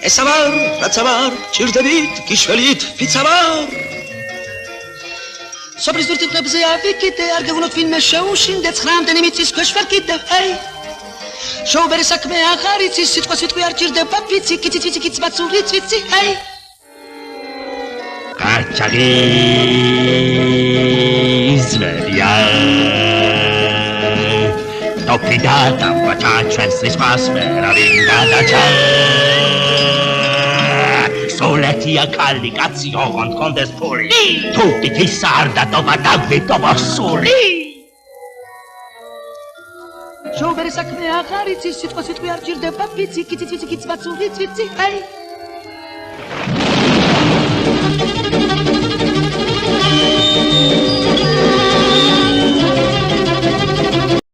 ესა ვარ, რაცა ვარ, ჭირდებით, გიშველით, ფიცა ვარ. სოფლის ვირთიqებზე ავიკიდე, არ გეუბნოთ ვინმე შეუშინდე, 9-მდე მიწის ქვეშ ვარ კიდევ, ჰეი. შოუბერი საქმე აღარ იცის, სიტყვა სიტყვი არ ჭირდება ფიცი, კიცი კიცბაცური ციცი, ჰეი. კარჩაგი ზვერია დოფიდა დამბაჭა ჩვენს სისხლს ვერავინ გადაჭა სოლეთია კალი კაცი ოღონდ კონდეს ფული თუთი თისა არ დატოვა დაგვიტოვა სული შოუბერი საქმე აღარ იცის, სიტყვა სიტყვი არ ჭირდება ფიცი, კიცი კიცბაცური ციცი, ჰეი.